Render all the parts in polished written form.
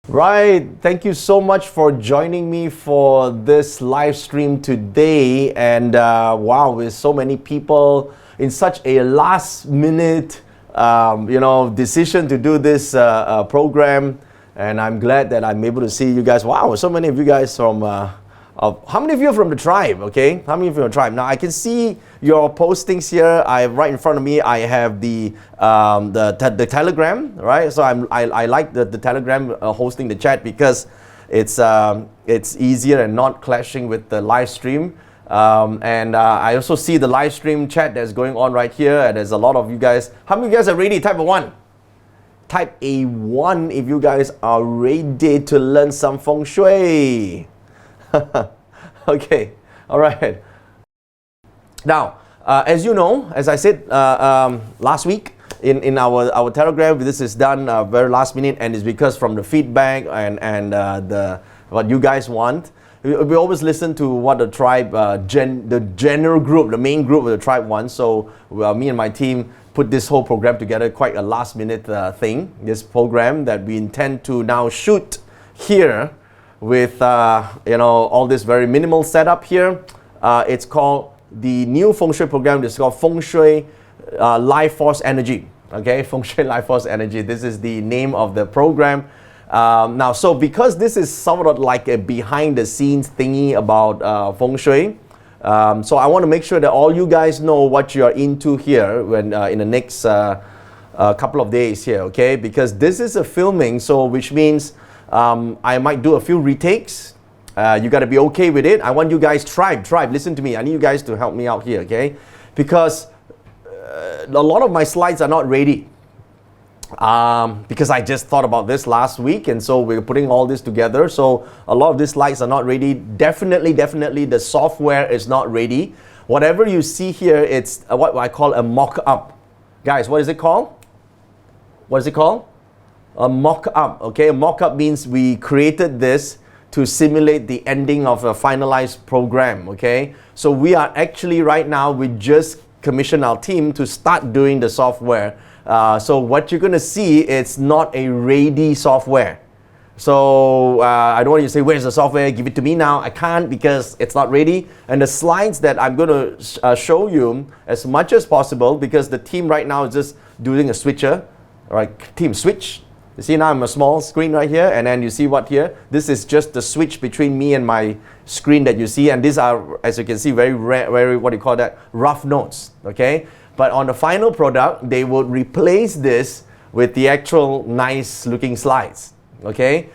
Right, thank you so much for joining me for this live stream today. And wow, with so many people in such a last minute, decision to do this program. And I'm glad that I'm able to see you guys. Wow, so many of you guys from, how many of you are from the tribe, okay? How many of you are from the tribe? Now, I can see your postings here. Right in front of me, I have the Telegram, right? So I like the Telegram hosting the chat because it's easier and not clashing with the live stream. I also see the live stream chat that's going on right here, and there's a lot of you guys. How many of you guys are ready? Type a 1. Type a 1 if you guys are ready to learn some Feng Shui. Okay, all right. Now, as you know, as I said last week in our Telegram, this is done very last minute, and it's because from the feedback and what you guys want. We always listen to what the tribe, the general group, the main group of the tribe wants. So me and my team put this whole program together, quite a last minute thing. This program that we intend to now shoot here with all this very minimal setup here. It's called the new Feng Shui program. It's called Feng Shui Life Force Energy. Okay, Feng Shui Life Force Energy. This is the name of the program. Now, so because this is somewhat like a behind the scenes thingy about Feng Shui, so I want to make sure that all you guys know what you are into here when in the next couple of days here, okay? Because this is a filming, so which means I might do a few retakes. You got to be okay with it. I want you guys, tribe, listen to me. I need you guys to help me out here, okay? Because a lot of my slides are not ready. Because I just thought about this last week, and so we're putting all this together. So a lot of these slides are not ready. Definitely the software is not ready. Whatever you see here, it's what I call a mock-up. Guys, what is it called? What is it called? A mock-up, okay? A mock-up means we created this to simulate the ending of a finalized program, okay? So we are actually right now, we just commissioned our team to start doing the software. So what you're going to see, it's not a ready software. So I don't want you to say, where's the software? Give it to me now. I can't because it's not ready. And the slides that I'm going to show you as much as possible, because the team right now is just doing a switcher. All right, team switch. You see now I'm a small screen right here, and then you see what here? This is just the switch between me and my screen that you see, and these are, as you can see, very, what do you call that? Rough notes, okay? But on the final product, they would replace this with the actual nice looking slides, okay?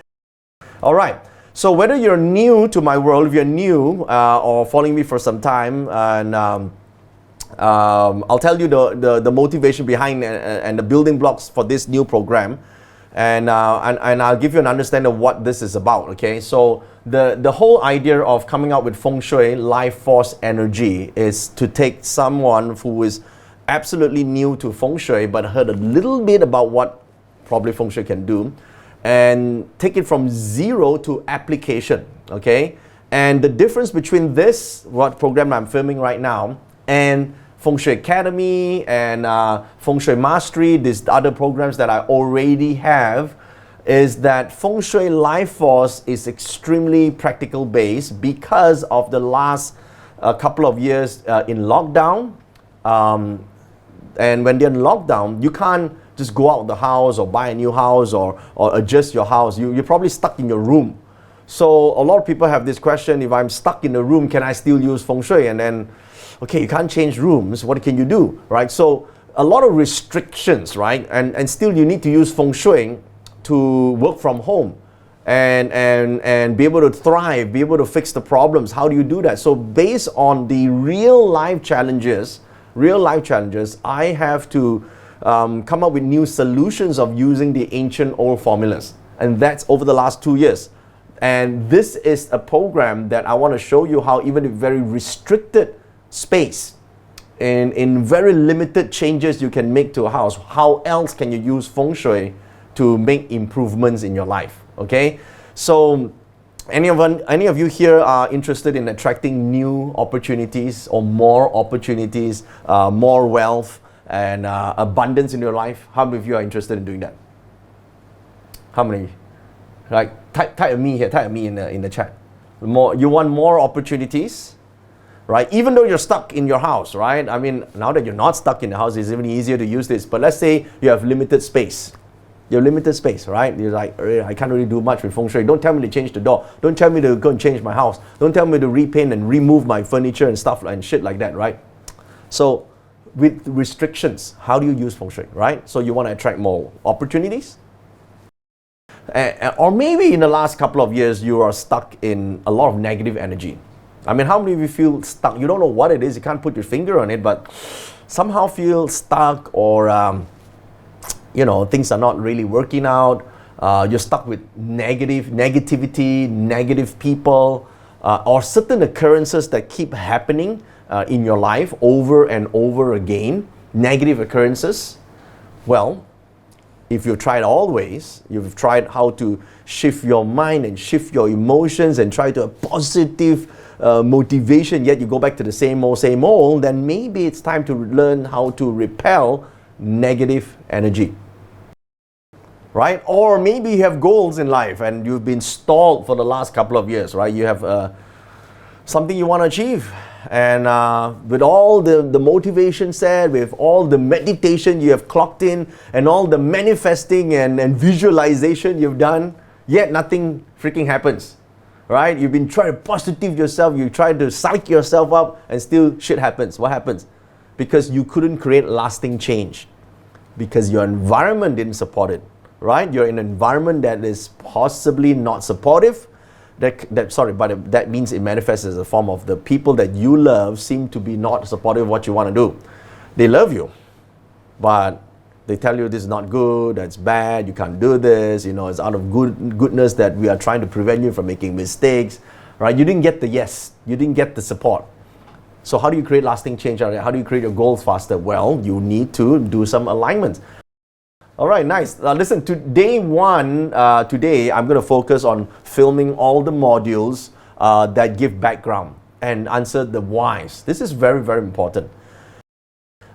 All right, so whether you're new to my world, if you're new or following me for some time, and I'll tell you the motivation behind and the building blocks for this new program. And I'll give you an understanding of what this is about, okay? So the whole idea of coming out with Feng Shui Life Force Energy is to take someone who is absolutely new to Feng Shui but heard a little bit about what probably Feng Shui can do, and take it from zero to application, okay? And the difference between this, what program I'm filming right now, and Feng Shui Academy and Feng Shui Mastery, these other programs that I already have, is that Feng Shui Life Force is extremely practical based because of the last couple of years in lockdown. And when they're in lockdown, you can't just go out of the house or buy a new house or adjust your house. You're probably stuck in your room. So a lot of people have this question, if I'm stuck in a room, can I still use Feng Shui? And then, okay, you can't change rooms, what can you do, right? So a lot of restrictions, right? And still you need to use Feng Shui to work from home and be able to thrive, be able to fix the problems. How do you do that? So based on the real life challenges, I have to come up with new solutions of using the ancient old formulas. And that's over the last 2 years. And this is a program that I want to show you how even in very restricted space, in very limited changes you can make to a house, how else can you use Feng Shui to make improvements in your life, okay? So any of you here are interested in attracting new opportunities or more opportunities, more wealth and abundance in your life? How many of you are interested in doing that? How many? Like type a me here, type a me in the chat. You want more opportunities, right? Even though you're stuck in your house, right? I mean, now that you're not stuck in the house, it's even easier to use this. But let's say you have limited space. You have limited space, right? You're like, I can't really do much with Feng Shui. Don't tell me to change the door. Don't tell me to go and change my house. Don't tell me to repaint and remove my furniture and stuff and shit like that, right? So with restrictions, how do you use Feng Shui, right? So you want to attract more opportunities. Or maybe in the last couple of years, you are stuck in a lot of negative energy. I mean, how many of you feel stuck? You don't know what it is. You can't put your finger on it, but somehow feel stuck or, things are not really working out. You're stuck with negativity, negative people, or certain occurrences that keep happening in your life over and over again. Negative occurrences. Well, if you've tried all ways, you've tried how to shift your mind and shift your emotions and try to a positive motivation, yet you go back to the same old, then maybe it's time to learn how to repel negative energy. Right? Or maybe you have goals in life and you've been stalled for the last couple of years, right? You have something you want to achieve. And with all the motivation set, with all the meditation you have clocked in, and all the manifesting and visualization you've done, yet nothing freaking happens, right? You've been trying to positive yourself, you tried to psych yourself up, and still shit happens. What happens? Because you couldn't create lasting change. Because your environment didn't support it, right? You're in an environment that is possibly not supportive. But that means it manifests as a form of the people that you love seem to be not supportive of what you want to do. They love you, but they tell you this is not good, that's bad, you can't do this, it's out of goodness that we are trying to prevent you from making mistakes, right? You didn't get the yes, you didn't get the support. So how do you create lasting change out of it? How do you create your goals faster? Well, you need to do some alignments. All right, nice. Listen, to day one, today I'm going to focus on filming all the modules that give background and answer the whys. This is very, very important.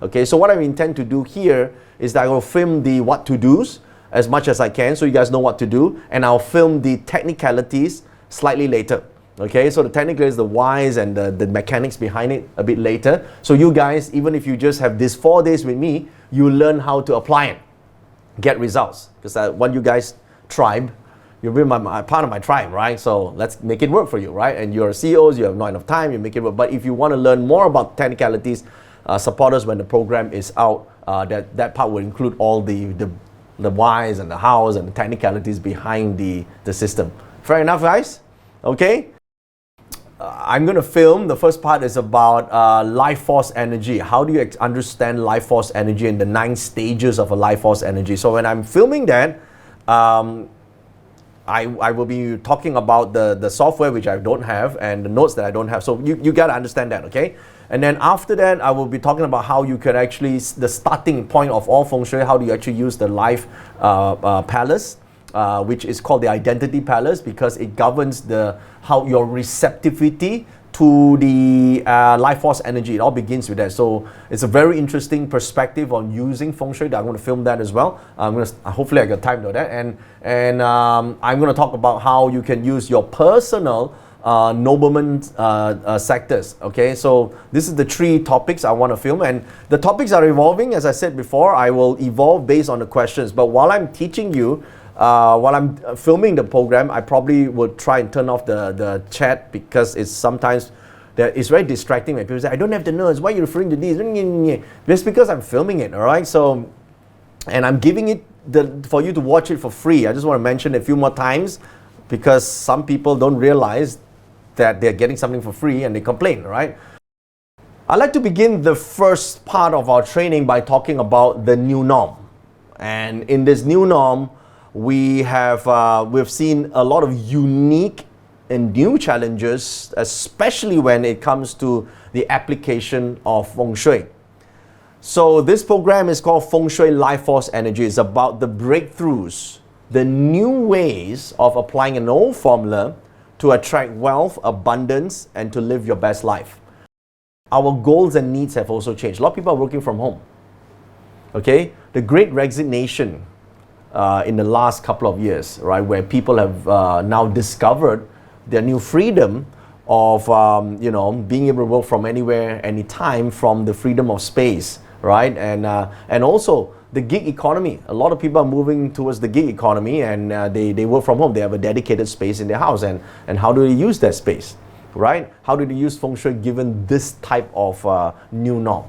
Okay, so what I intend to do here is that I will film the what to do's as much as I can so you guys know what to do, and I'll film the technicalities slightly later. Okay, so the technical is the whys and the mechanics behind it a bit later. So you guys, even if you just have these 4 days with me, you learn how to apply it. Get results, because I want you guys tribe. You'll be part of my tribe, right? So let's make it work for you, right? And you're CEOs, you have not enough time, you make it work. But if you want to learn more about technicalities, support us when the program is out. That part will include all the whys and the hows and the technicalities behind the system. Fair enough, guys? Okay. I'm going to film. The first part is about life force energy. How do you understand life force energy and the 9 stages of a life force energy? So when I'm filming that, I will be talking about the software which I don't have and the notes that I don't have. So you got to understand that, okay? And then after that, I will be talking about how you can actually, the starting point of all Feng Shui, how do you actually use the life palace, which is called the identity palace, because it governs how your receptivity to the life force energy. It all begins with that. So it's a very interesting perspective on using Feng Shui. I'm going to film that as well. Hopefully I got time to do that. And I'm going to talk about how you can use your personal Nobleman sectors. Okay, so this is the 3 topics I want to film, and the topics are evolving. As I said before, I will evolve based on the questions. But while I'm teaching you, while I'm filming the program, I probably would try and turn off the chat, because it's sometimes it's very distracting when people say, I don't have the notes, why are you referring to these? Just because I'm filming it, all right? So, and I'm giving it for you to watch it for free. I just want to mention a few more times, because some people don't realize that they're getting something for free and they complain, right? I'd like to begin the first part of our training by talking about the new norm. And in this new norm, we've seen a lot of unique and new challenges, especially when it comes to the application of Feng Shui. So this program is called Feng Shui Life Force Energy. It's about the breakthroughs, the new ways of applying an old formula to attract wealth, abundance, and to live your best life. Our goals and needs have also changed. A lot of people are working from home. Okay? The Great Resignation in the last couple of years, right? Where people have now discovered their new freedom of being able to work from anywhere, anytime, from the freedom of space, right? And also the gig economy. A lot of people are moving towards the gig economy, and they work from home. They have a dedicated space in their house, and how do they use that space, right? How do they use Feng Shui given this type of new norm?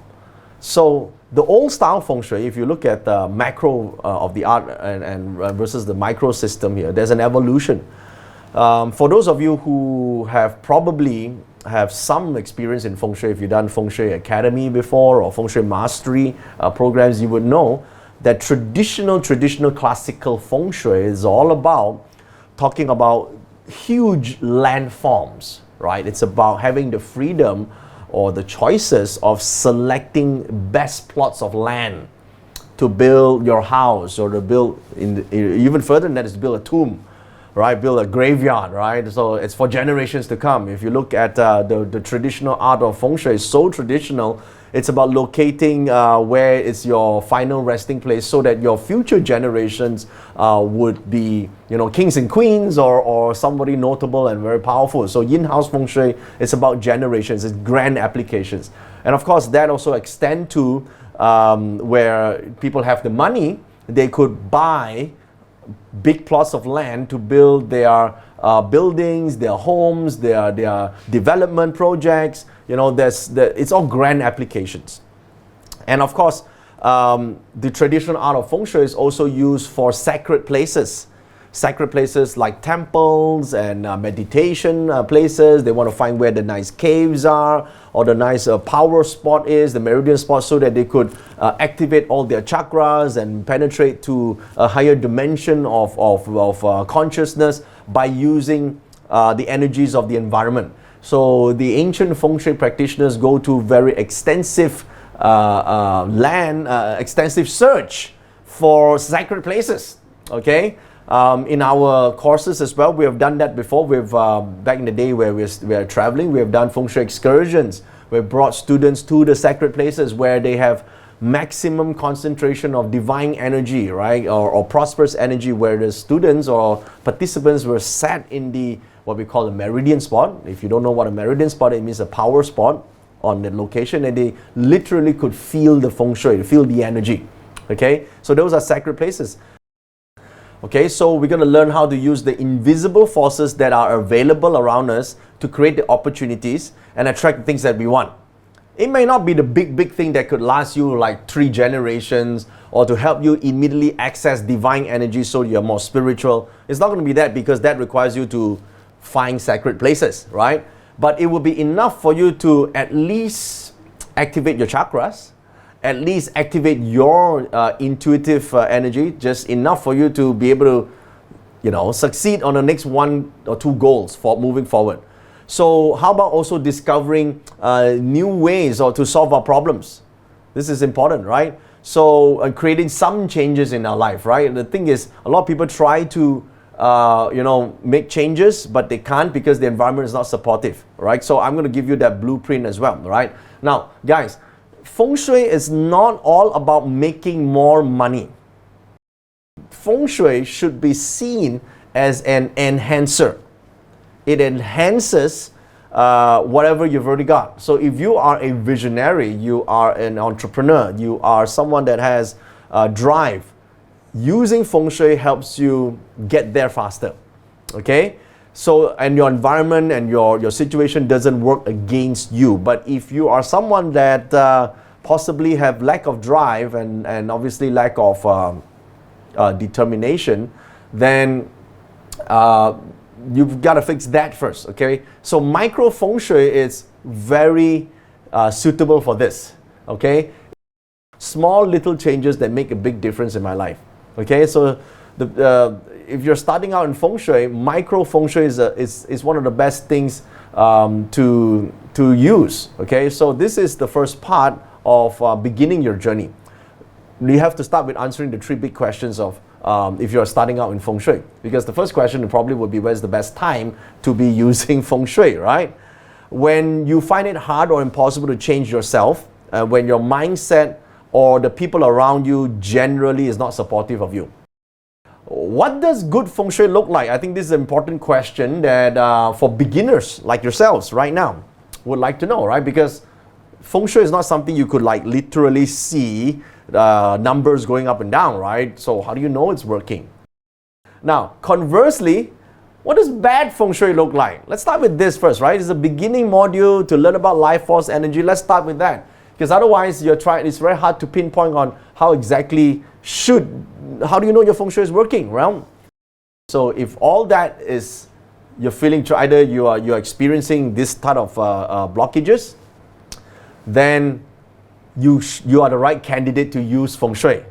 So the old style Feng Shui, if you look at the macro of the art and versus the micro system here, there's an evolution. For those of you who probably have some experience in Feng Shui, if you've done Feng Shui Academy before or Feng Shui Mastery programs, you would know that traditional classical Feng Shui is all about talking about huge landforms, right? It's about having the freedom or the choices of selecting best plots of land to build your house, or to build, even further than that, is to build a tomb, right? Build a graveyard, right? So it's for generations to come. If you look at the traditional art of Feng Shui, it's so traditional. It's about locating where is your final resting place, so that your future generations would be, kings and queens, or somebody notable and very powerful. So Yin House Feng Shui is about generations, it's grand applications. And of course, that also extends to where people have the money, they could buy big plots of land to build their buildings, their homes, their development projects. It's all grand applications. And of course, the traditional art of Feng Shui is also used for sacred places. Sacred places like temples and meditation places. They want to find where the nice caves are, or the nice power spot is, the meridian spot, so that they could activate all their chakras and penetrate to a higher dimension of consciousness by using the energies of the environment. So the ancient Feng Shui practitioners go to very extensive extensive search for sacred places, okay? In our courses as well, we have done that before. We've back in the day where we are traveling, we have done Feng Shui excursions. We've brought students to the sacred places where they have maximum concentration of divine energy, right, or prosperous energy, where the students or participants were sat in what we call a meridian spot. If you don't know what a meridian spot is, it means a power spot on the location, and they literally could feel the Feng Shui, feel the energy. Okay, so those are sacred places. Okay, so we're going to learn how to use the invisible forces that are available around us to create the opportunities and attract the things that we want. It may not be the big thing that could last you like 3 generations, or to help you immediately access divine energy so you're more spiritual. It's not going to be that, because that requires you to find sacred places, right? But it will be enough for you to at least activate your chakras, at least activate your intuitive energy, just enough for you to be able to, succeed on the next 1 or 2 goals for moving forward. So how about also discovering new ways or to solve our problems? This is important, right? So creating some changes in our life, right? And the thing is, a lot of people try to make changes, but they can't because the environment is not supportive, right? So I'm going to give you that blueprint as well, right? Now, guys, Feng Shui is not all about making more money. Feng Shui should be seen as an enhancer. It enhances whatever you've already got. So if you are a visionary, you are an entrepreneur, you are someone that has drive, using Feng Shui helps you get there faster. Okay? So, and your environment and your situation doesn't work against you. But if you are someone that possibly have lack of drive and obviously lack of determination, then you've got to fix that first, okay? So micro Feng Shui is very suitable for this, okay? Small little changes that make a big difference in my life, okay? So if you're starting out in Feng Shui, micro Feng Shui is one of the best things to use, okay? So this is the first part of beginning your journey. You have to start with answering the 3 big questions of if you're starting out in Feng Shui. Because the first question probably would be, where's the best time to be using Feng Shui, right? When you find it hard or impossible to change yourself, when your mindset or the people around you generally is not supportive of you. What does good Feng Shui look like? I think this is an important question that for beginners like yourselves right now would like to know, right? Because Feng Shui is not something you could like literally see numbers going up and down, right? So how do you know it's working? Now, conversely, what does bad Feng Shui look like? Let's start with this first, right? It's a beginning module to learn about life force energy. Let's start with that. Because otherwise, it's very hard to pinpoint on how exactly how do you know your Feng Shui is working, right? So if all that is, you're feeling, either you're experiencing this type of blockages, then you are the right candidate to use Feng Shui.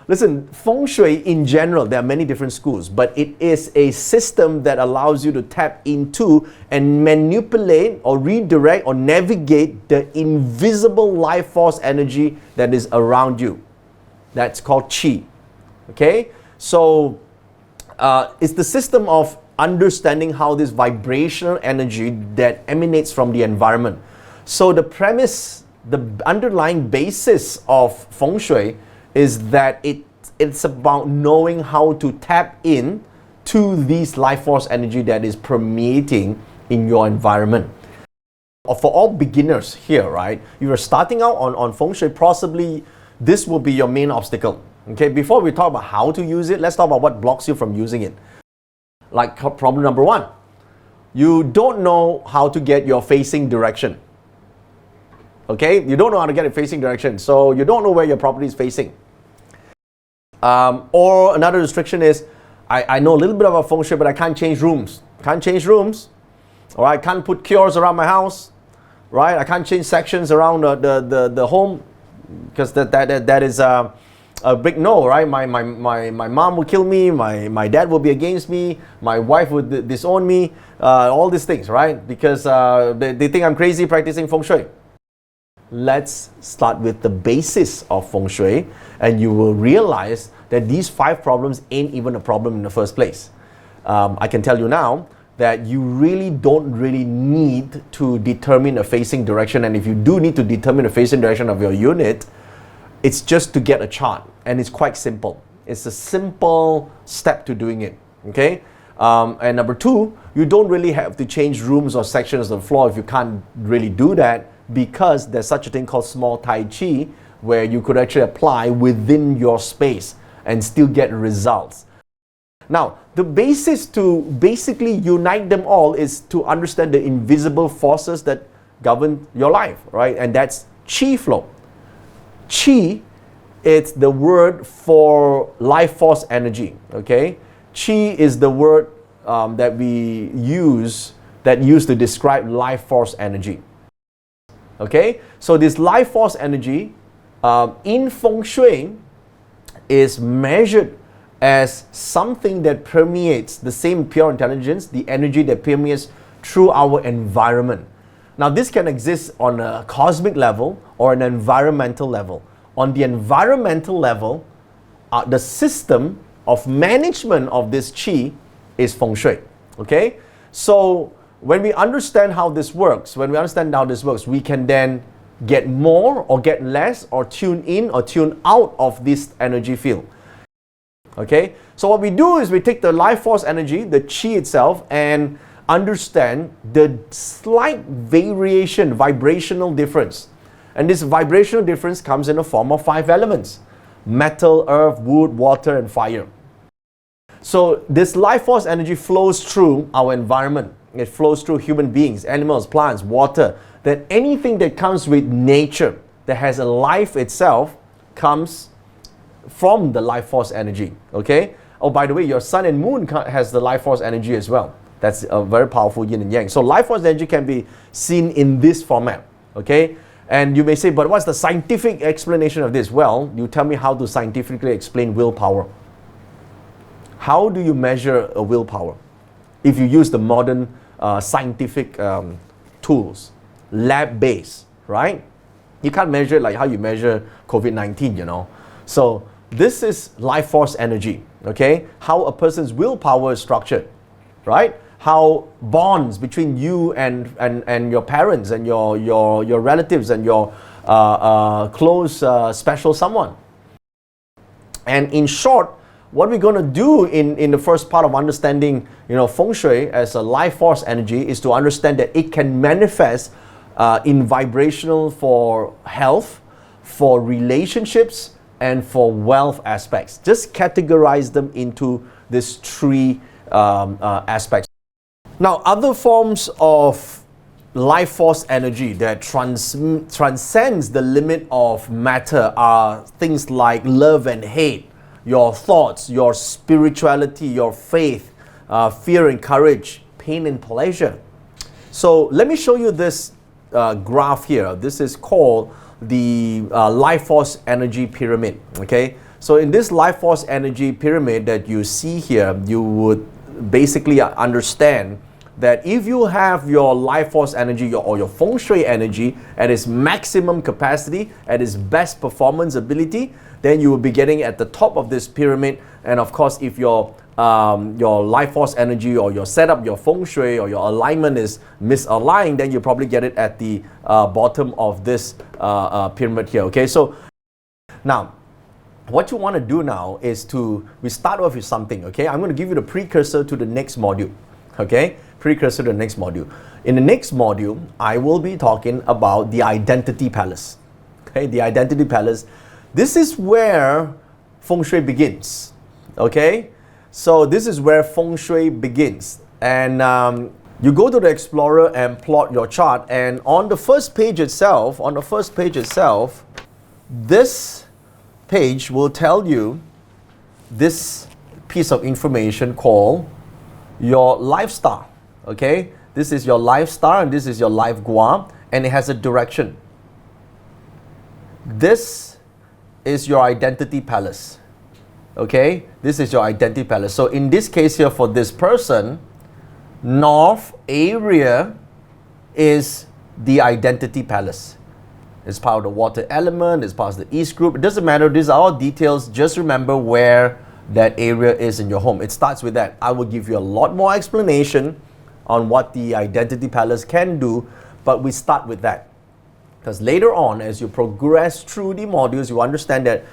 Listen, Feng Shui in general, there are many different schools, but it is a system that allows you to tap into and manipulate or redirect or navigate the invisible life force energy that is around you. That's called Qi. Okay? So, it's the system of understanding how this vibrational energy that emanates from the environment. So the premise, the underlying basis of Feng Shui is that it's about knowing how to tap in to this life force energy that is permeating in your environment. For all beginners here, right, you are starting out on Feng Shui, possibly this will be your main obstacle. Okay, before we talk about how to use it, let's talk about what blocks you from using it. Like problem number one, you don't know how to get your facing direction. Okay, you don't know how to get a facing direction, so you don't know where your property is facing. Or another restriction is, I know a little bit about Feng Shui, but I can't change rooms. Can't change rooms, or I can't put cures around my house, right? I can't change sections around the home, because that is a big no, right? My mom will kill me, my dad will be against me, my wife would disown me, all these things, right? Because they think I'm crazy practicing Feng Shui. Let's start with the basis of Feng Shui, and you will realize that these 5 problems ain't even a problem in the first place. I can tell you now that you don't really need to determine a facing direction, and if you do need to determine the facing direction of your unit, it's just to get a chart, and it's quite simple. It's a simple step to doing it, okay? And number 2, you don't really have to change rooms or sections of the floor if you can't really do that, because there's such a thing called small Taiji, where you could actually apply within your space and still get results. Now, the basis to basically unite them all is to understand the invisible forces that govern your life, right? And that's Qi flow. Qi, it's the word for life force energy, okay? Qi is the word that we use to describe life force energy. Okay, so this life force energy in Feng Shui is measured as something that permeates the same pure intelligence, the energy that permeates through our environment. Now, this can exist on a cosmic level or an environmental level. On the environmental level, the system of management of this Qi is Feng Shui. Okay, so when we understand how this works, we can then get more or get less, or tune in or tune out of this energy field. Okay, so what we do is we take the life force energy, the Qi itself, and understand the slight variation, vibrational difference. And this vibrational difference comes in the form of 5 elements: metal, earth, wood, water, and fire. So this life force energy flows through our environment. It flows through human beings, animals, plants, water. That anything that comes with nature, that has a life itself, comes from the life force energy. Okay? Oh, by the way, your sun and moon has the life force energy as well. That's a very powerful yin and yang. So life force energy can be seen in this format. Okay? And you may say, but what's the scientific explanation of this? Well, you tell me how to scientifically explain willpower. How do you measure a willpower? If you use the modern scientific tools, lab-based, right? You can't measure it like how you measure COVID-19, you know. So this is life force energy, okay? How a person's willpower is structured, right? How bonds between you and your parents and your relatives and your close special someone. And in short, what we're going to do in the first part of understanding, Feng Shui as a life force energy is to understand that it can manifest in vibrational for health, for relationships, and for wealth aspects. Just categorize them into these three aspects. Now, other forms of life force energy that transcends the limit of matter are things like love and hate, your thoughts, your spirituality, your faith, fear and courage, pain and pleasure. So let me show you this graph here. This is called the life force energy pyramid. Okay, so in this life force energy pyramid that you see here, you would basically understand that if you have your life force energy or your Feng Shui energy at its maximum capacity, at its best performance ability, then you will be getting at the top of this pyramid. And of course, if your life force energy or your setup, your Feng Shui or your alignment is misaligned, then you probably get it at the bottom of this pyramid here. Okay, so now what you want to do now is we start off with something. Okay, I'm going to give you the precursor to the next module. Okay, precursor to the next module. In the next module, I will be talking about the identity palace. Okay, the identity palace. This is where Feng Shui begins. Okay, so this is where Feng Shui begins. And you go to the Explorer and plot your chart. And on the first page itself, this page will tell you this piece of information called your life star. Okay, this is your life star and this is your life gua, and it has a direction. This is your identity palace. Okay, this is your identity palace. So in this case here, for this person, north area is the identity palace. It's part of the water element, it's part of the east group. It doesn't matter, these are all details. Just remember where that area is in your home. It starts with that. I will give you a lot more explanation on what the identity palace can do, but we start with that. Because later on, as you progress through the modules, you understand that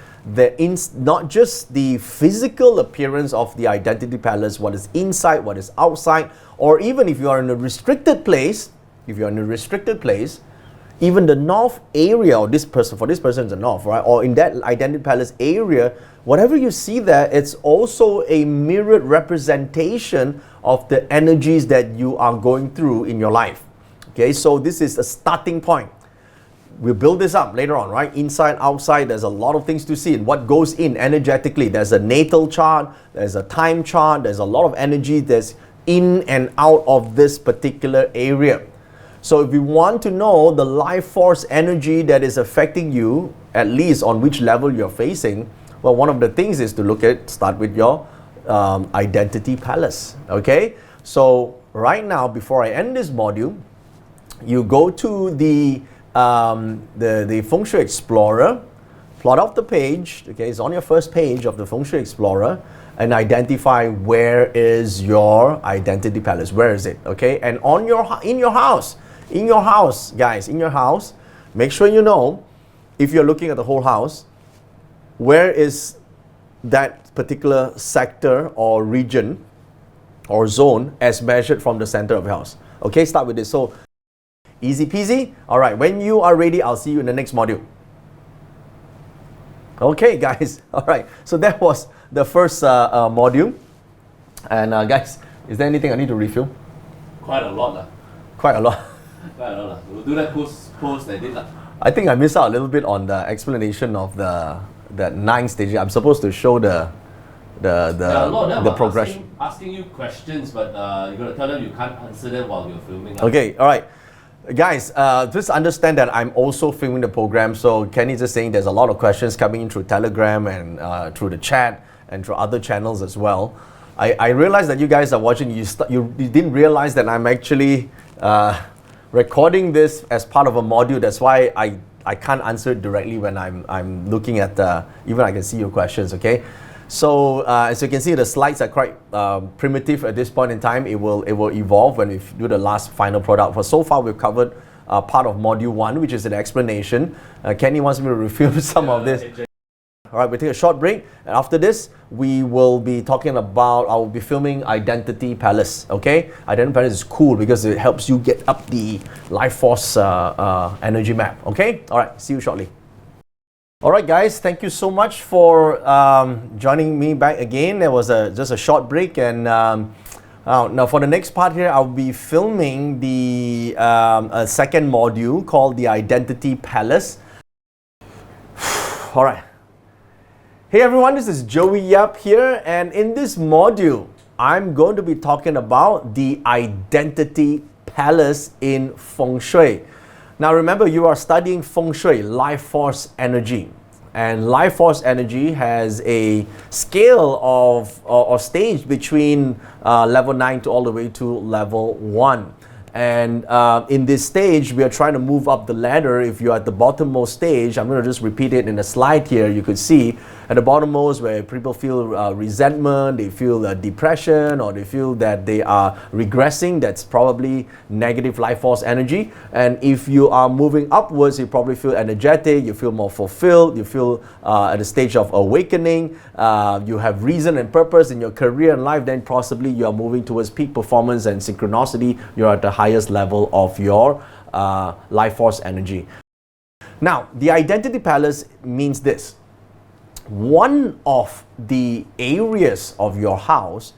not just the physical appearance of the identity palace, what is inside, what is outside, or even if you are in a restricted place, even the north area, or for this person is the north, right? Or in that identity palace area, whatever you see there, it's also a mirrored representation of the energies that you are going through in your life. Okay, so this is a starting point. We'll build this up later on, right? Inside, outside, there's a lot of things to see. And what goes in energetically, there's a natal chart, there's a time chart, there's a lot of energy that's in and out of this particular area. So if you want to know the life force energy that is affecting you, at least on which level you're facing, well, one of the things is to start with your identity palace. Okay, so right now, before I end this module, you go to the Feng Shui Explorer, plot out the page. Okay, it's on your first page of the Feng Shui Explorer, and identify where is your identity palace. Where is it? Okay, and in your house, guys, in your house, make sure you know, if you're looking at the whole house, where is that particular sector or region or zone as measured from the center of your house. Okay, start with this. So easy peasy. All right, when you are ready, I'll see you in the next module. Okay, guys. All right, so that was the first module. And guys, is there anything I need to refill? Quite a lot. Quite a lot. Quite a lot. We'll do that post I did. I think I missed out a little bit on the explanation of that 9 stage. I'm supposed to show the progression. Asking you questions, but you're going to tell them you can't answer them while you're filming. Okay, all right. Guys, just understand that I'm also filming the program. So Kenny's just saying there's a lot of questions coming in through Telegram and through the chat and through other channels as well. I realized that you guys are watching. You didn't realize that I'm actually recording this as part of a module. That's why I can't answer it directly when I'm looking at even I can see your questions. Okay. So as you can see, the slides are quite primitive at this point in time. It will evolve when we do the last final product. For so far, we've covered part of module 1, which is an explanation. Kenny wants me to review some of this. All right, we'll take a short break, and after this, we will be talking about, I will be filming Identity Palace, okay? Identity Palace is cool because it helps you get up the life force energy map, okay? All right, see you shortly. All right, guys, thank you so much for joining me back again. There was just a short break, and now for the next part here, I'll be filming the a second module called the Identity Palace. All right. Hey everyone, this is Joey Yap here, and in this module, I'm going to be talking about the Identity Palace in Feng Shui. Now remember, you are studying Feng Shui, life force energy. And life force energy has a scale of or stage between level 9 to all the way to level 1. And in this stage, we are trying to move up the ladder. If you're at the bottommost stage, I'm going to just repeat it in a slide here. You could see at the bottommost where people feel resentment, they feel depression, or they feel that they are regressing. That's probably negative life force energy. And if you are moving upwards, you probably feel energetic, you feel more fulfilled, you feel at a stage of awakening, you have reason and purpose in your career and life, then possibly you are moving towards peak performance and synchronicity. You're at the highest level of your life force energy. Now, the Identity Palace means this. One of the areas of your house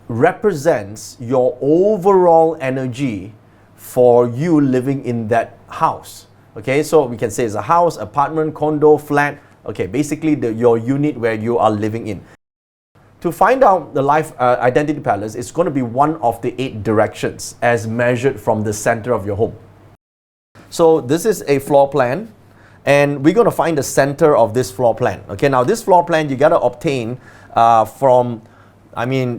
represents your overall energy for you living in that house. Okay, so we can say it's a house, apartment, condo, flat. Okay, basically your unit where you are living in. To find out the life Identity Palace, it's going to be one of the 8 directions as measured from the center of your home. So this is a floor plan, and we're going to find the center of this floor plan. Okay, now this floor plan you got to obtain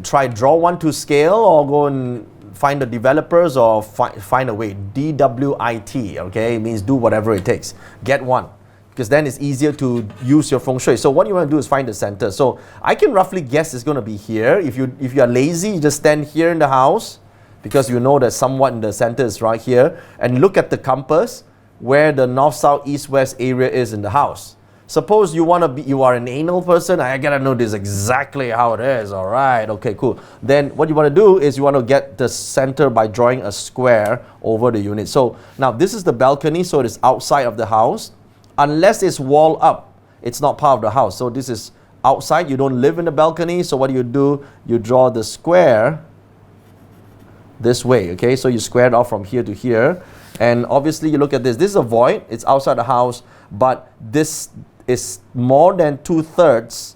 try draw one to scale, or go and find the developers, or find a way. DWIT, okay, it means do whatever it takes. Get one, because then it's easier to use your Feng Shui. So what you want to do is find the center. So I can roughly guess it's going to be here. If you are lazy, you just stand here in the house, because you know that somewhat in the center is right here, and look at the compass where the north, south, east, west area is in the house. Suppose you are an anal person. I gotta know this exactly how it is. All right, okay, cool. Then what you want to do is you want to get the center by drawing a square over the unit. So now this is the balcony, so it is outside of the house. Unless it's wall up, it's not part of the house. So this is outside. You don't live in the balcony. So what do? You draw the square this way. Okay, so you square it off from here to here. And obviously you look at this. This is a void. It's outside the house, but this is more than 2/3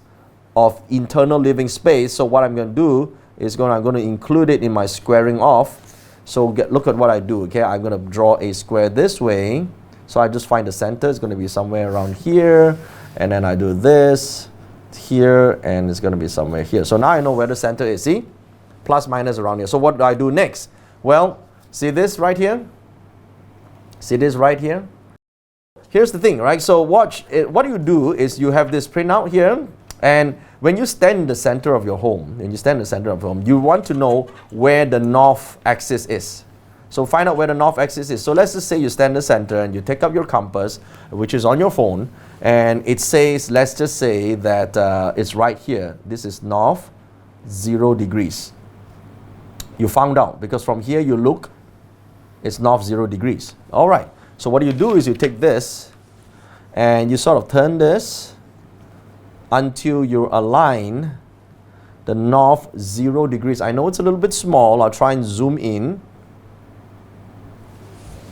of internal living space. So what I'm going to do is I'm going to include it in my squaring off. So look at what I do. Okay, I'm going to draw a square this way. So I just find the center. It's going to be somewhere around here, and then I do this here, and it's going to be somewhere here. So now I know where the center is. See, plus minus around here. So what do I do next? Well, see this right here. See this right here? Here's the thing, right? So what you do is you have this printout here, and when you stand in the center of your home, you want to know where the north axis is. So find out where the north axis is. So let's just say you stand in the center and you take up your compass, which is on your phone, and it says, let's just say that it's right here. This is north, 0 degrees. You found out, because from here you look, it's north 0 degrees. All right. So what you do is you take this and you sort of turn this until you align the north 0 degrees. I know it's a little bit small. I'll try and zoom in.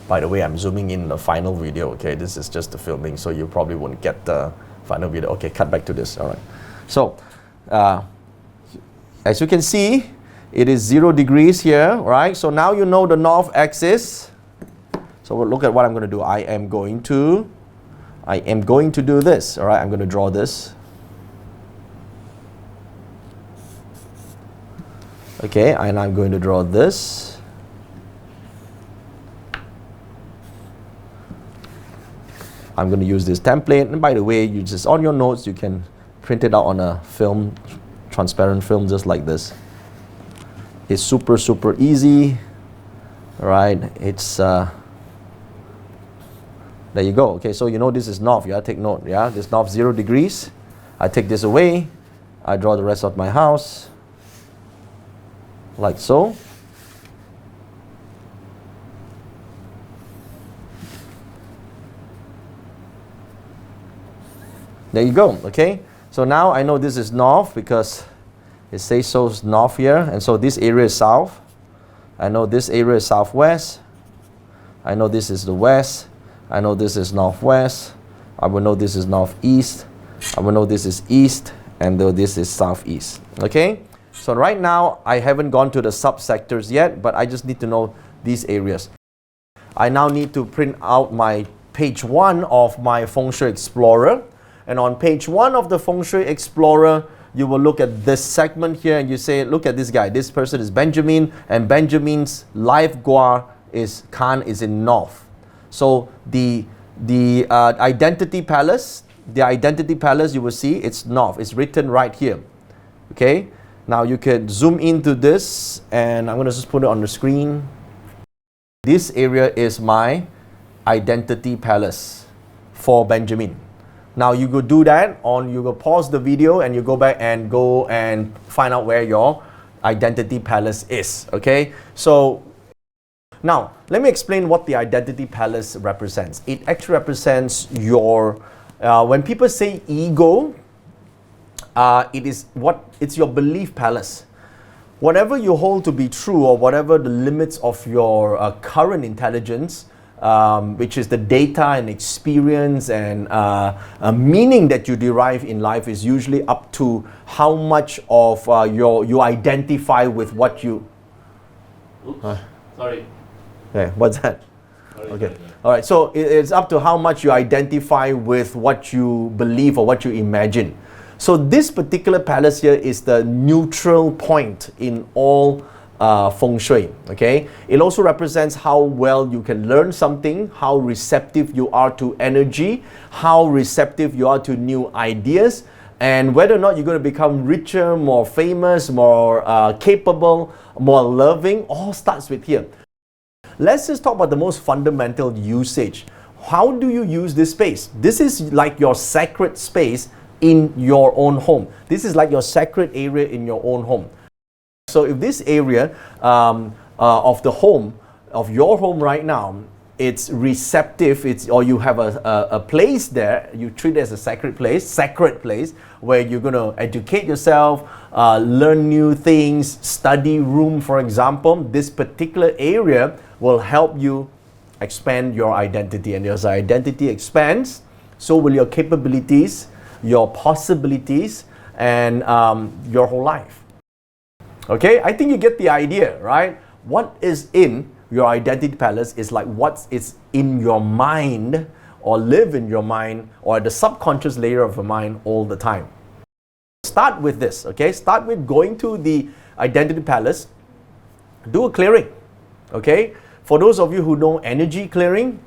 By the way, I'm zooming in the final video. Okay, this is just the filming, so you probably won't get the final video. Okay, cut back to this. All right. So as you can see, it is 0 degrees here, right? So now you know the north axis. So we'll look at what I'm going to do. I am going to do this. All right, I'm going to draw this. Okay, and I'm going to draw this. I'm going to use this template. And by the way, you just on your notes, you can print it out on a film, transparent film, just like this. It's super easy. All right, it's There you go. Okay, so you know this is north. Yeah, take note. Yeah, this north 0 degrees. I take this away. I draw the rest of my house. Like so. There you go. Okay, so now I know this is north because it says so north here, and so this area is south. I know this area is southwest. I know this is the west. I know this is northwest. I will know this is northeast. I will know this is east, and though this is southeast. Okay, so right now I haven't gone to the subsectors yet, but I just need to know these areas. I now need to print out my page 1 of my Feng Shui Explorer, and on page 1 of the Feng Shui Explorer, you will look at this segment here and you say, look at this guy. This person is Benjamin, and Benjamin's life gua is Khan is in north. So the identity palace, you will see it's north. It's written right here. Okay. Now you can zoom into this, and I'm going to just put it on the screen. This area is my identity palace for Benjamin. Now you go do that, you go pause the video and you go back and find out where your identity palace is. Okay, so now let me explain what the identity palace represents. It actually represents your when people say ego, it's your belief palace. Whatever you hold to be true, or whatever the limits of your current intelligence, which is the data and experience and meaning that you derive in life, is usually up to how much of you identify with what you... Oops, sorry. Okay, what's that? Sorry. Okay, all right, so it's up to how much you identify with what you believe or what you imagine. So this particular palace here is the neutral point in all Feng Shui. Okay, it also represents how well you can learn something, how receptive you are to energy, how receptive you are to new ideas, and whether or not you're going to become richer, more famous, more capable, more loving. All starts with here. Let's just talk about the most fundamental usage. How do you use this space? This is like your sacred space in your own home. This is like your sacred area in your own home. So if this area of the home, of your home right now, it's receptive, or you have a place there, you treat it as a sacred place where you're going to educate yourself, learn new things, study room, for example. This particular area will help you expand your identity, and as your identity expands, so will your capabilities, your possibilities, and your whole life. Okay, I think you get the idea, right? What is in your identity palace is like what is in your mind, or live in your mind, or the subconscious layer of your mind all the time. Start with this, okay? Start with going to the identity palace, do a clearing, okay? For those of you who know energy clearing,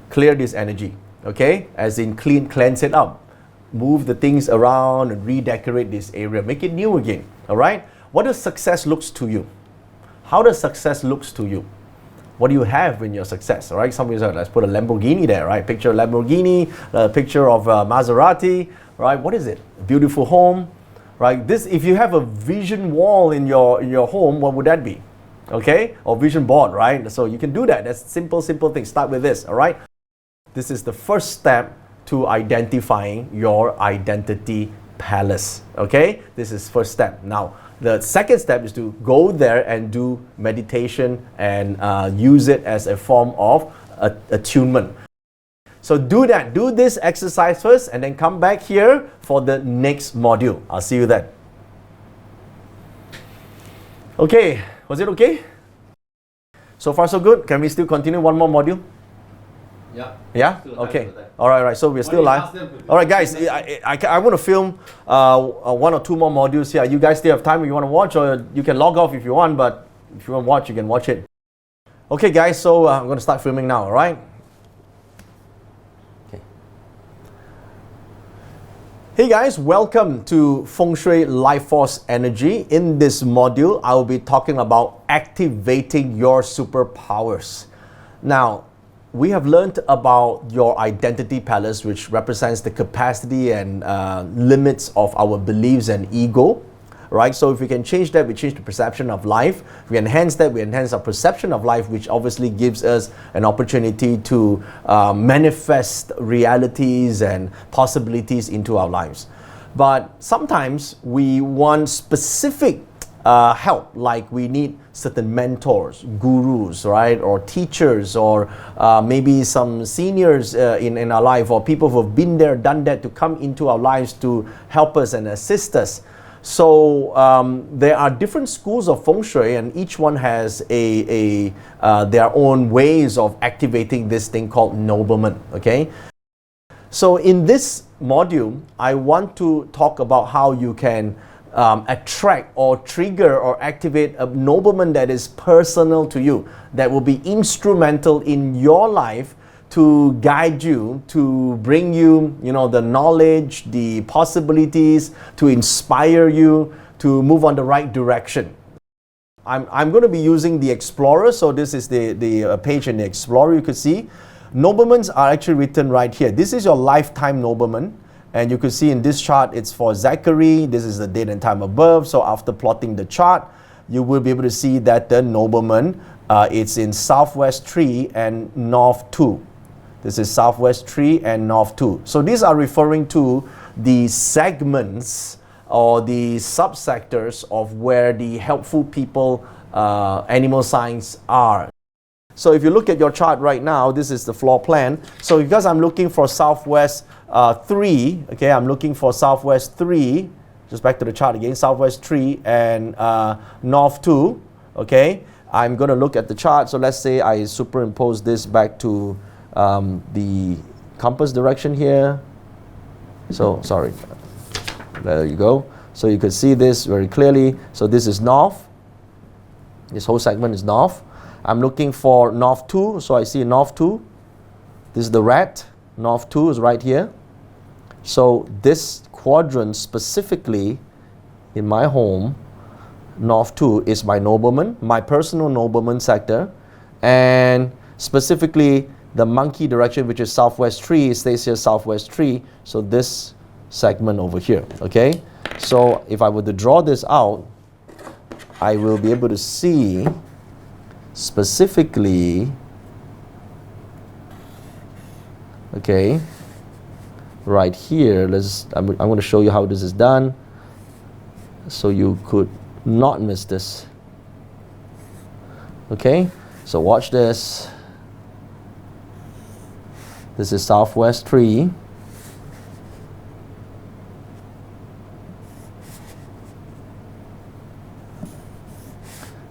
clear this energy, okay? As in cleanse it up. Move the things around and redecorate this area. Make it new again, all right? What does success looks to you? How does success looks to you? What do you have in your success, all right? Somebody said, let's put a Lamborghini there, right? Picture of Lamborghini, a picture of Maserati, right? What is it? A beautiful home, right? This, if you have a vision wall in your home, what would that be? Okay? Or vision board, right? So you can do that. That's simple thing. Start with this, all right? This is the first step to identifying your identity palace, okay? This is first step. Now, the second step is to go there and do meditation and use it as a form of attunement. So do that. Do this exercise first and then come back here for the next module. I'll see you then. Okay, was it okay? So far so good? Can we still continue one more module? Yeah. Yeah? Okay. All right. So we're still live. All right, guys. I want to film 1 or 2 more modules here. You guys still have time if you want to watch, or you can log off if you want, but if you want to watch, you can watch it. Okay, guys. So I'm going to start filming now, all right? Okay. Hey, guys. Welcome to Feng Shui Life Force Energy. In this module, I will be talking about activating your superpowers. Now, we have learned about your identity palace, which represents the capacity and limits of our beliefs and ego, right? So if we can change that, we change the perception of life. We enhance that, we enhance our perception of life, which obviously gives us an opportunity to manifest realities and possibilities into our lives. But sometimes we want specific help, like we need certain mentors, gurus, right, or teachers, or maybe some seniors in our life, or people who have been there, done that, to come into our lives to help us and assist us. So there are different schools of Feng Shui, and each one has their own ways of activating this thing called Nobleman, okay? So in this module, I want to talk about how you can attract or trigger or activate a nobleman that is personal to you, that will be instrumental in your life to guide you, to bring you, the knowledge, the possibilities, to inspire you to move on the right direction. I'm going to be using the Explorer, so this is the page in the Explorer. You could see noblemans are actually written right here. This is your lifetime nobleman. And you can see in this chart, it's for Zachary. This is the date and time above. So after plotting the chart, you will be able to see that the nobleman, it's in Southwest 3 and North 2. This is Southwest 3 and North 2. So these are referring to the segments or the subsectors of where the helpful people, animal signs are. So if you look at your chart right now, this is the floor plan. So because I'm looking for Southwest 3, okay, I'm looking for Southwest 3, just back to the chart again, Southwest 3 and North 2, okay, I'm going to look at the chart. So let's say I superimpose this back to the compass direction here. So, sorry, there you go. So you can see this very clearly. So this is North, this whole segment is North. I'm looking for North 2, so I see North 2. This is the red. North 2 is right here. So this quadrant specifically in my home, North 2 is my nobleman, my personal nobleman sector. And specifically the monkey direction, which is Southwest 3, stays here Southwest 3. So this segment over here, okay? So if I were to draw this out, I will be able to see specifically, okay, right here, I'm going to show you how this is done so you could not miss this. Okay, so watch this. This is Southwest 3.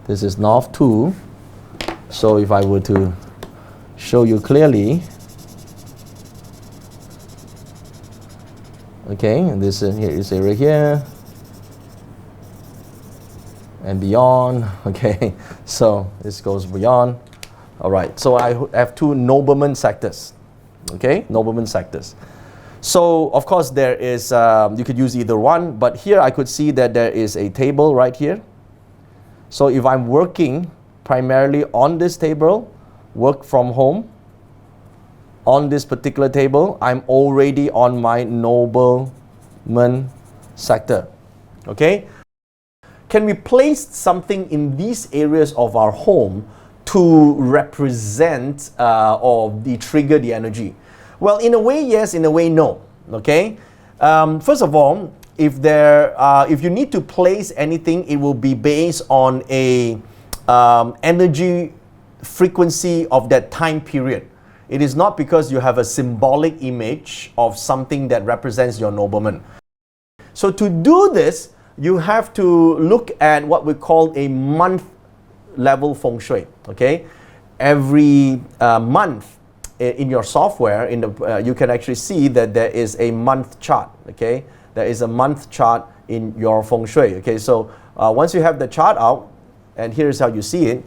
This is North 2. So if I were to show you clearly, okay, and this area here and beyond, okay, so this goes beyond. All right, so I have two nobleman sectors, okay, nobleman sectors. So of course there is, you could use either one, but here I could see that there is a table right here. So if I'm working primarily on this table, work from home, on this particular table, I'm already on my nobleman sector, okay? Can we place something in these areas of our home to represent or trigger the energy? Well, in a way, yes, in a way, no, okay? First of all, if you need to place anything, it will be based on a energy frequency of that time period. It is not because you have a symbolic image of something that represents your nobleman. So to do this, you have to look at what we call a month level Feng Shui, okay? Every month in your software, you can actually see that there is a month chart, okay? There is a month chart in your Feng Shui, okay? So once you have the chart out, and here's how you see it,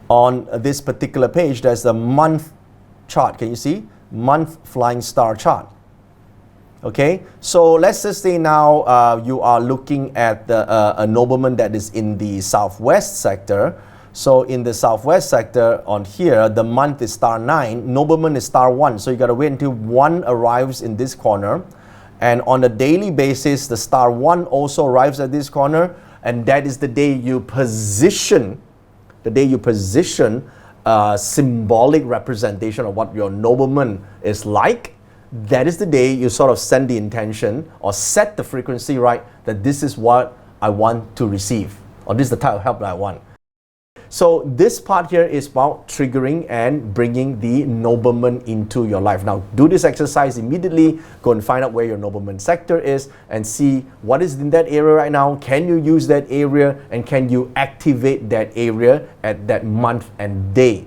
on this particular page, there's a month chart. Can you see? Month flying star chart. Okay, so let's just say now you are looking at a nobleman that is in the southwest sector. So in the southwest sector on here, the month is star 9, Nobleman is star 1. So you got to wait until 1 arrives in this corner. And on a daily basis, the star 1 also arrives at this corner. And that is the day you position, a symbolic representation of what your nobleman is like. That is the day you sort of send the intention or set the frequency right that this is what I want to receive, or this is the type of help that I want. So this part here is about triggering and bringing the nobleman into your life. Now do this exercise immediately. Go and find out where your nobleman sector is and see what is in that area right now. Can you use that area, and can you activate that area at that month and day?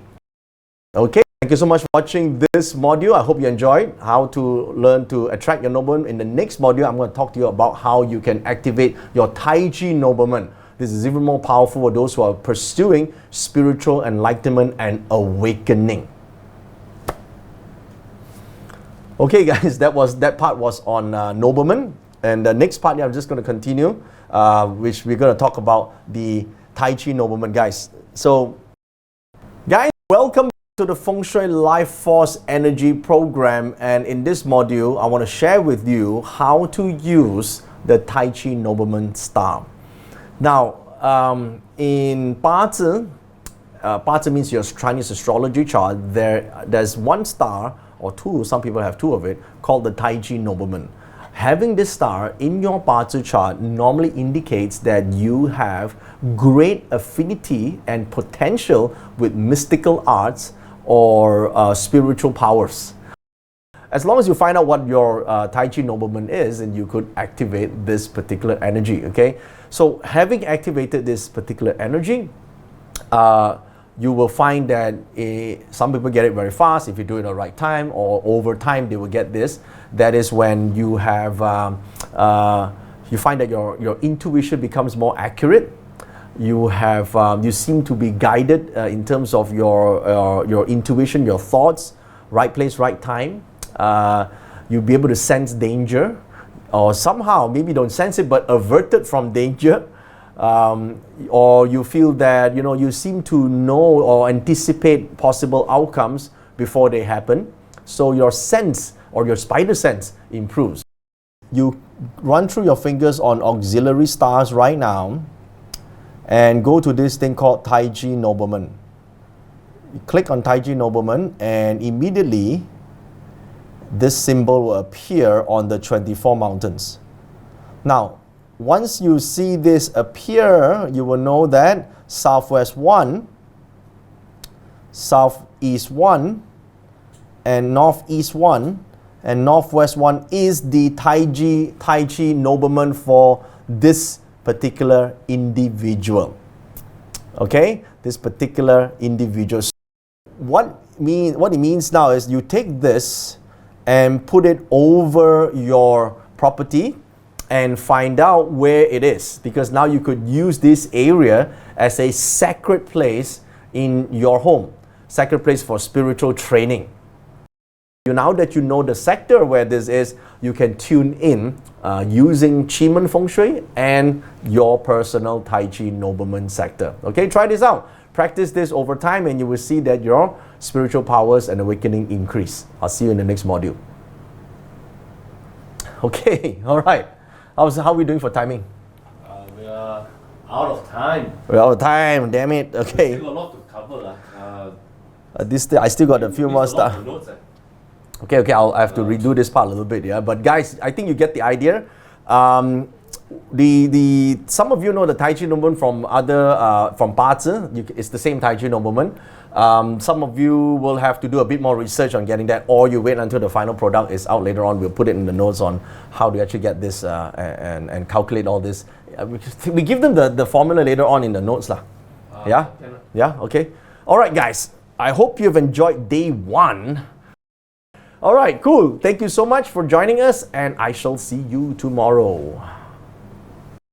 Okay, thank you so much for watching this module. I hope you enjoyed how to learn to attract your nobleman. In the next module, I'm going to talk to you about how you can activate your Taiji nobleman. This is even more powerful for those who are pursuing spiritual enlightenment and awakening. Okay guys, that part was on Nobleman. And the next part I'm just going to continue, which we're going to talk about the Taiji Nobleman, guys. So guys, welcome to the Feng Shui Life Force Energy Program. And in this module, I want to share with you how to use the Taiji Nobleman star. Now, in 八字, 八字means your Chinese astrology chart. There's one star or two, some people have two of it, called the Taiji Nobleman. Having this star in your 八字 chart normally indicates that you have great affinity and potential with mystical arts or spiritual powers. As long as you find out what your Taiji Nobleman is, and you could activate this particular energy, okay? So having activated this particular energy, you will find that some people get it very fast if you do it at the right time, or over time they will get this. That is when you have, you find that your intuition becomes more accurate. You have, you seem to be guided in terms of your intuition, your thoughts, right place, right time. You'll be able to sense danger, or somehow maybe don't sense it but averted from danger, or you feel that you seem to know or anticipate possible outcomes before they happen, so your sense or your spider sense improves. You run through your fingers on auxiliary stars right now and go to this thing called Taiji Nobleman. You click on Taiji Nobleman and immediately this symbol will appear on the 24 mountains. Now, once you see this appear, you will know that Southwest 1, Southeast 1, and Northeast 1, and Northwest 1 is the Taiji Nobleman for this particular individual. Okay? This particular individual. What it means now is you take this and put it over your property and find out where it is, because now you could use this area as a sacred place in your home, sacred place for spiritual training. Now that you know the sector where this is, you can tune in using Qi Feng Shui and your personal Taiji Nobleman sector. Okay, try this out. Practice this over time and you will see that your spiritual powers and awakening increase. I'll see you in the next module. Okay, all right. How are we doing for timing? We are out of time. We're out of time, damn it. Okay. Still got a lot to cover. I still got a few more stuff. Notes, Okay, I have to redo this part a little bit, yeah. But guys, I think you get the idea. Some of you know the Taiji Nobleman from from 八字. It's the same Taiji Nobleman. Some of you will have to do a bit more research on getting that, or you wait until the final product is out later on. We'll put it in the notes on how to actually get this and calculate all this. We give them the formula later on in the notes lah. Yeah? Yeah, okay. All right, guys. I hope you've enjoyed day 1. All right, cool. Thank you so much for joining us, and I shall see you tomorrow.